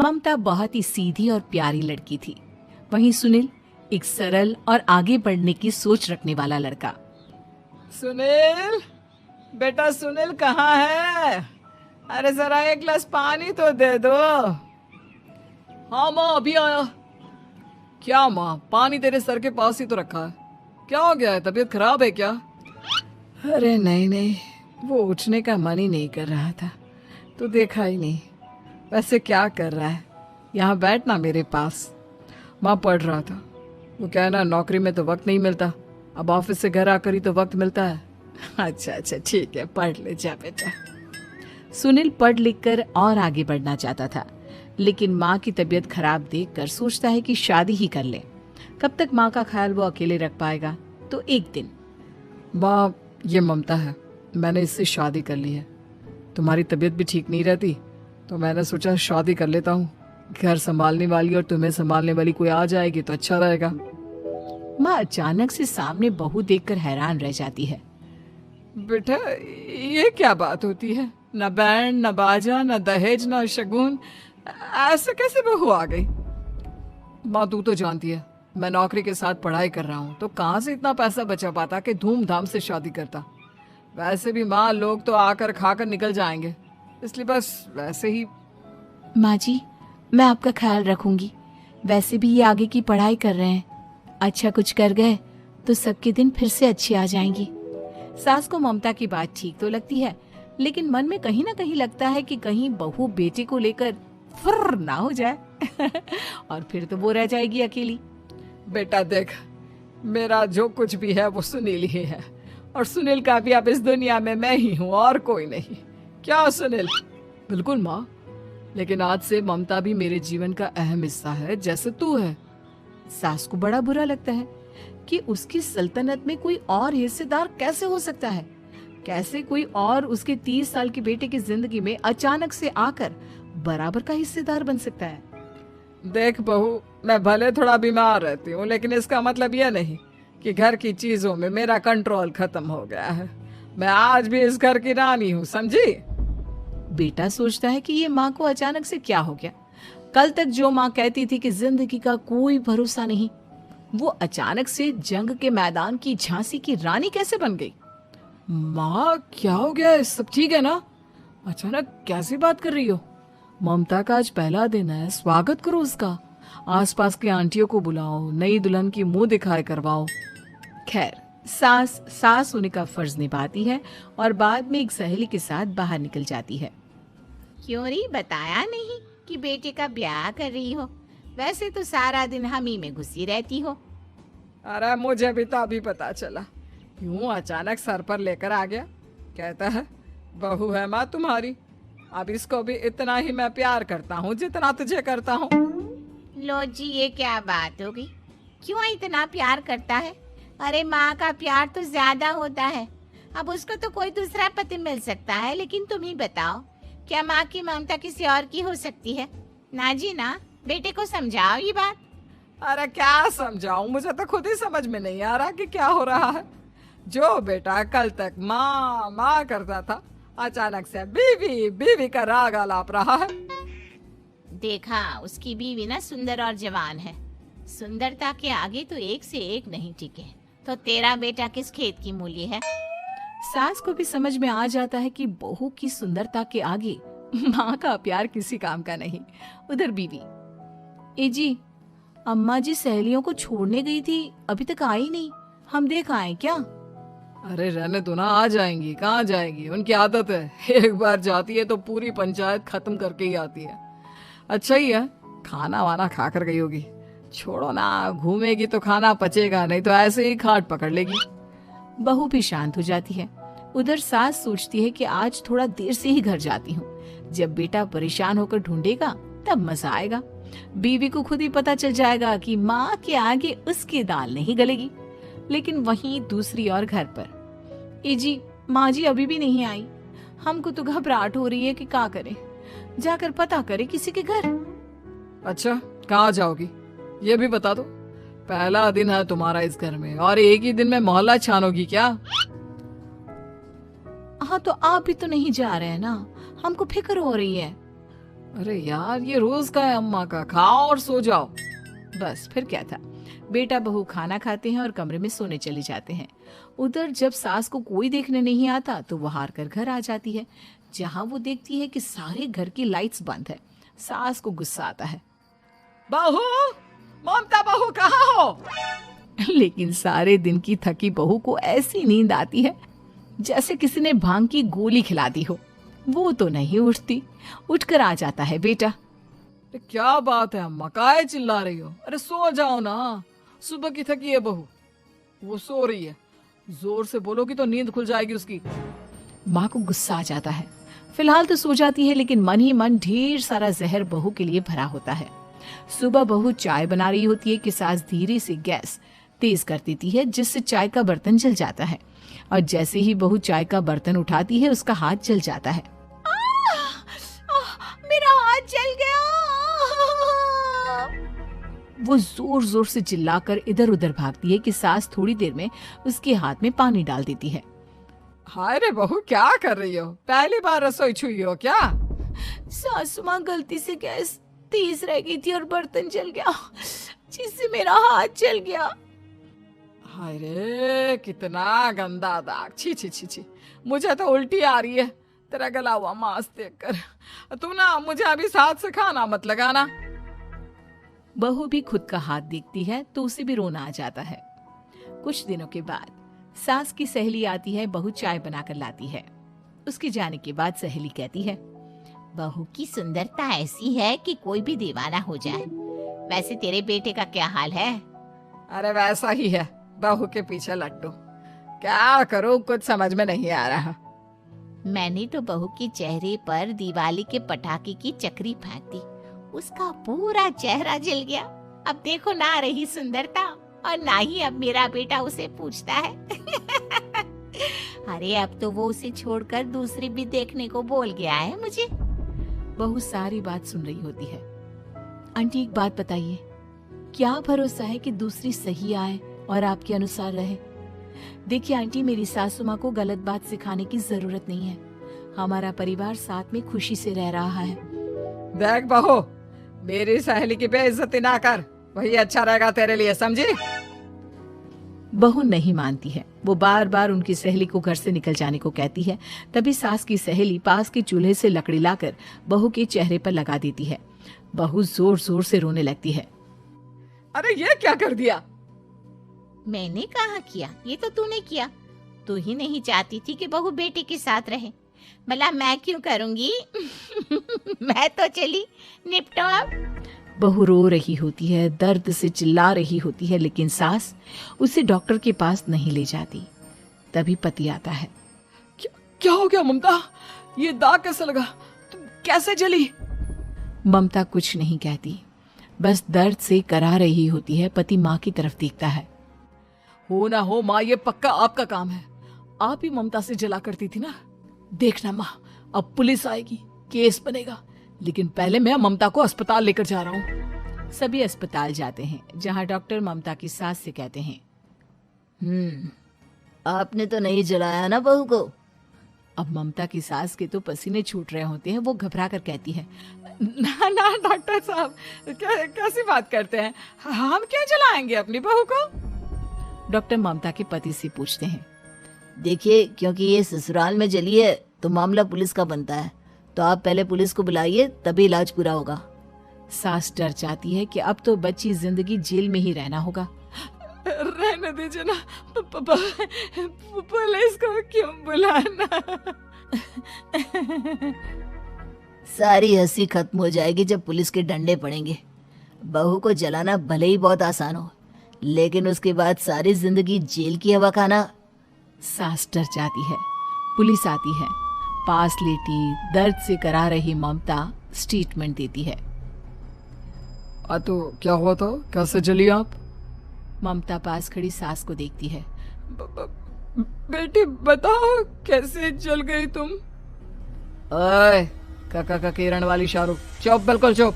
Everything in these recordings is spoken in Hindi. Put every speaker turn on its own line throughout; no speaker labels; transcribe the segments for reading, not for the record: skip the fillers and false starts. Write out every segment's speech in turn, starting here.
ममता बहुत ही सीधी और प्यारी लड़की थी। वहीं सुनील एक सरल और आगे बढ़ने की सोच रखने वाला लड़का।
सुनील, बेटा सुनील कहाँ है? अरे जरा एक गिलास पानी तो दे दो। हाँ माँ, अभी आया। क्या माँ, पानी तेरे सर के पास ही तो रखा है। क्या हो गया है, तबीयत खराब है क्या? अरे नहीं नहीं, वो उठने का मन ही नहीं कर रहा था, तो देखा ही नहीं। वैसे क्या कर रहा है? यहाँ बैठना मेरे पास। माँ पढ़ रहा था। वो क्या है ना, नौकरी में तो वक्त नहीं मिलता, अब ऑफिस से घर आकर ही तो वक्त मिलता है। अच्छा अच्छा ठीक है, पढ़ ले जा बेटा।
सुनील पढ़ लिख कर और आगे बढ़ना चाहता था, लेकिन माँ की तबीयत खराब देखकर सोचता है कि शादी ही कर ले। कब तक माँ का ख्याल वो अकेले रख पाएगा? तो एक दिन,
माँ ये ममता है, मैंने इससे शादी कर ली है। तुम्हारी तबीयत भी ठीक नहीं रहती, तो मैंने सोचा शादी कर लेता हूँ। घर संभालने वाली और तुम्हें संभालने वाली कोई आ जाएगी तो अच्छा रहेगा।
माँ अचानक से सामने बहू देखकर हैरान रह जाती है।
बेटा ये क्या बात होती है? न बैंड, न बाजा, न दहेज, न शगुन, ऐसे कैसे बहू आ गई? माँ तू तो जानती है, मैं नौकरी के साथ पढ़ाई कर रहा हूँ, तो कहाँ से इतना पैसा बचा पाता कि धूमधाम से शादी करता। वैसे भी माँ, लोग तो आकर खाकर निकल जाएंगे, इसलिए बस वैसे ही।
माँ जी, मैं आपका ख्याल रखूंगी। वैसे भी ये आगे की पढ़ाई कर रहे हैं, अच्छा कुछ कर गए तो सबके दिन फिर से अच्छे आ जाएंगे। सास को ममता की बात ठीक तो लगती है, लेकिन मन में कहीं ना कहीं लगता है कि कहीं बहू बेटे को लेकर फुर्र ना हो जाए और फिर तो वो रह जाएगी अकेली।
बेटा देख, मेरा जो कुछ भी है वो सुनील ही है, और सुनील का भी अब इस दुनिया में मैं ही हूँ और कोई नहीं। क्या सुनील? बिल्कुल माँ, लेकिन आज से ममता भी मेरे जीवन का अहम हिस्सा है, जैसे तू है।
सास को बड़ा बुरा लगता है कि उसकी सल्तनत में कोई और हिस्सेदार कैसे हो सकता है। कैसे कोई और उसके 30 साल के बेटे की जिंदगी में अचानक से आकर बराबर का हिस्सेदार बन सकता है।
देख बहू, मैं भले थोड़ा बीमार रहती हूँ, लेकिन इसका मतलब यह नहीं कि घर की चीजों में मेरा कंट्रोल खत्म हो गया है। मैं आज भी इस घर की रानी हूँ, समझी?
बेटा सोचता है कि ये माँ को अचानक से क्या हो गया। कल तक जो माँ कहती थी कि जिंदगी का कोई भरोसा नहीं, वो अचानक से जंग के मैदान की झांसी की रानी कैसे बन गई?
माँ क्या हो गया? सब ठीक है ना? अचानक कैसी बात कर रही हो? ममता का आज पहला दिन है, स्वागत करो उसका। आसपास की आंटियों को बुलाओ, नई दुल्हन की मुंह दिखाई करवाओ।
खैर, सास होने का फर्ज निभाती है और बाद में एक सहेली के साथ बाहर निकल जाती है।
क्यों री बताया नहीं कि बेटे का ब्याह कर रही हो? वैसे तो सारा दिन हम ही में घुसी रहती हो।
अरे मुझे भी तो अभी पता चला, यूं अचानक सर पर लेकर आ गया। कहता है बहू है माँ तुम्हारी, अब इसको भी इतना ही मैं प्यार करता हूँ जितना तुझे करता हूँ।
लो जी, ये क्या बात हो गई? क्यों इतना प्यार करता है? अरे माँ का प्यार तो ज्यादा होता है। अब उसको तो कोई दूसरा पति मिल सकता है, लेकिन तुम ही बताओ, क्या माँ की ममता किसी और की हो सकती है? ना जी ना, बेटे को समझाओ ये बात।
अरे क्या समझाऊं, मुझे तो खुद ही समझ में नहीं आ रहा कि क्या हो रहा है। जो बेटा कल तक माँ माँ करता था, अचानक से बीवी बीवी का राग आलाप रहा है।
देखा, उसकी बीवी ना सुंदर और जवान है। सुंदरता के आगे तो एक से एक नहीं टिके, तो तेरा बेटा किस खेत की मूली है?
सास को भी समझ में आ जाता है कि बहू की सुंदरता के आगे माँ का प्यार किसी काम का नहीं। उधर बीवी, ए जी, अम्मा जी सहेलियों को छोड़ने गई थी, अभी तक आई नहीं, हम देख आए क्या?
अरे रहने दो ना, आ जाएंगी। कहाँ जाएंगी, उनकी आदत है, एक बार जाती है तो पूरी पंचायत खत्म करके ही आती है। अच्छा ही है, खाना वाना खा कर गई होगी। छोड़ो ना, घूमेगी तो खाना पचेगा, नहीं तो ऐसे ही खाट पकड़ लेगी।
बहू भी शांत हो जाती है। उधर सास सोचती है कि आज थोड़ा देर से ही घर जाती हूँ, जब बेटा परेशान होकर ढूंढेगा तब मजा आएगा। बीवी को खुद ही पता चल जाएगा कि माँ के आगे उसकी दाल नहीं गलेगी। लेकिन वहीं दूसरी ओर घर पर, ए जी, माँ जी अभी भी नहीं आई, हमको तो घबराहट हो रही है कि क्या करें, जाकर पता करे किसी के घर।
अच्छा, कहाँ जाओगी ये भी बता दो। पहला दिन है तुम्हारा इस घर में और एक ही दिन में मोहल्ला छानोगी क्या?
हाँ, तो आप भी तो नहीं जा रहे हैं ना, हमको फिक्र हो रही है।
अरे यार, ये रोज का है अम्मा का, खाओ और सो जाओ।
बस फिर क्या था। बेटा बहू खाना खाते हैं और कमरे में सोने चले जाते हैं। उधर जब सास को कोई देखने नहीं आता तो वो हार कर घर आ जाती है, जहाँ वो देखती है कि सारे घर की लाइट्स बंद है। सास को गुस्सा आता है।
बहू, ममता बहू कहाँ हो?
लेकिन सारे दिन की थकी बहू को ऐसी नींद आती है जैसे किसी ने भांग की गोली खिला दी हो। वो तो नहीं उठती। उठकर आ जाता है बेटा।
अरे क्या बात है अम्मा, काहे चिल्ला रही हो? अरे सो जाओ ना, सुबह की थकी है बहू, वो सो रही है। जोर से बोलोगी तो नींद खुल जाएगी उसकी।
माँ को गुस्सा आ जाता है। फिलहाल तो सो जाती है, लेकिन मन ही मन ढेर सारा जहर बहू के लिए भरा होता है। सुबह बहू चाय बना रही होती है कि सास धीरे से गैस तेज कर देती है, जिससे चाय का बर्तन जल जाता है। और जैसे ही बहू चाय का बर्तन उठाती है, उसका हाथ जल जाता है।
मेरा हाथ जल गया।
वो जोर जोर से चिल्लाकर इधर उधर भागती है कि सास थोड़ी देर में उसके हाथ में पानी डाल देती है।
हाय रे बहू, क्या कर रही हो? पहली बार रसोई छुई हो क्या?
सासू माँ गलती से गैस तेज रह गई थी और बर्तन जल गया, जिससे मेरा हाथ जल गया।
हाय रे, कितना गंदा दाग। छी छी छी छी, मुझे तो उल्टी आ रही है तेरा गला हुआ मांस देखकर। तू ना मुझे अभी साथ से खाना मत लगाना।
बहू भी खुद का हाथ देखती है तो उसे भी रोना आ जाता है। कुछ दिनों के बाद सास की सहेली आती है, बहू चाय बनाकर लाती है। उसके जाने के बाद सहेली कहती है,
बहू की सुंदरता ऐसी है कि कोई भी दीवाना हो जाए। वैसे तेरे बेटे का क्या हाल है?
अरे वैसा ही है, बहू के पीछे लट्टू। क्या करूं, कुछ समझ में नहीं आ रहा।
मैंने तो बहू के चेहरे पर दिवाली के पटाखे की चक्री फेंक दी, उसका पूरा चेहरा जल गया। अब देखो ना रही सुंदरता, और ना ही अब मेरा बेटा उसे पूछता है। अरे अब तो वो उसे छोड़कर दूसरी भी देखने को बोल गया है मुझे।
बहू सारी बात सुन रही होती है। आंटी एक बात बताइए, क्या भरोसा है कि दूसरी सही आए और आपके अनुसार रहे? देखिए आंटी, मेरी सासू माँ को गलत बात सिखाने की जरूरत नहीं है। हमारा परिवार साथ में खुशी से रह रहा है।
देख बहू, मेरी सहेली की बेइज्जती ना कर, वही अच्छा रहेगा तेरे लिए, समझी?
बहू नहीं मानती है। वो बार बार उनकी सहेली को घर से निकल जाने को कहती है। तभी सास की सहेली पास के चूल्हे से लकड़ी लाकर बहू के चेहरे पर लगा देती है। बहू जोर जोर से रोने लगती है।
अरे ये क्या कर दिया?
मैंने कहा किया, ये तो तूने किया। तू ही नहीं चाहती थी कि बहू बेटे के साथ रहे, भला मैं क्यों करूंगी? मैं तो चली, निपटो अब।
बहू रो रही होती है, दर्द से चिल्ला रही होती है, लेकिन सास उसे डॉक्टर के पास नहीं ले जाती। तभी पति आता है।
क्या हो गया ममता? ये दाग कैसे लगा? तुम कैसे जली?
ममता कुछ नहीं कहती, बस दर्द से करा रही होती है। पति माँ की तरफ देखता है।
हो ना हो माँ, ये पक्का आपका काम है। आप ही ममता से जला करती थी ना। देखना माँ, अब पुलिस आएगी, केस बनेगा, लेकिन पहले मैं ममता को अस्पताल लेकर जा रहा हूँ।
सभी अस्पताल जाते हैं, जहाँ डॉक्टर ममता की सास से कहते हैं,
आपने तो नहीं जलाया ना बहू को?
अब ममता की सास के तो पसीने छूट रहे होते हैं। वो घबरा कर कहती है,
ना ना डॉक्टर साहब, कैसी बात करते हैं? हम क्यों जलाएंगे अपनी बहू को?
डॉक्टर ममता के पति से पूछते हैं।
देखिए, क्योंकि ये ससुराल में जली है तो मामला पुलिस का बनता है, तो आप पहले पुलिस को बुलाइए, तभी इलाज पूरा होगा।
सास डर जाती है कि अब तो बच्ची जिंदगी जेल में ही रहना होगा।
रहने दीजिए ना, पुलिस को क्यों बुलाना?
सारी हंसी खत्म हो जाएगी जब पुलिस के डंडे पड़ेंगे। बहू को जलाना भले ही बहुत आसान हो, लेकिन उसके बाद सारी जिंदगी जेल की हवा खाना।
सास डर जाती है। पुलिस आती है। पास लेटी दर्द से करा रही ममता स्टेटमेंट देती है।
तो क्या हुआ था? कैसे जली आप?
ममता पास खड़ी सास को देखती है।
बेटी बताओ, कैसे जल गई तुम? ओए, काका का किरण वाली शाहरुख, चुप, बिल्कुल चुप।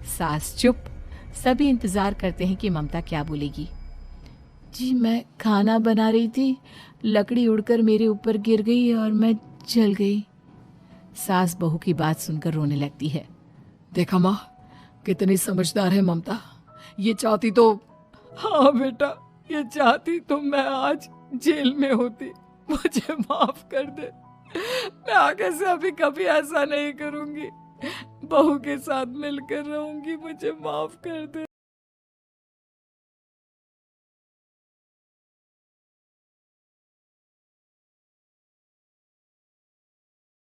सास चुप। सभी इंतजार करते हैं कि ममता क्या बोलेगी। जी मैं खाना बना रही थी, लकड़ी उड़कर मेरे ऊपर गिर गई और मैं जल गई। सास बहू की बात सुनकर रोने लगती है।
देखा माँ, कितनी समझदार है ममता। ये चाहती तो, हाँ बेटा, ये चाहती तो मैं आज जेल में होती। मुझे माफ कर दे, मैं आगे से अभी कभी ऐसा नहीं करूंगी। बहू के साथ मिलकर रहूंगी, मुझे माफ कर दे।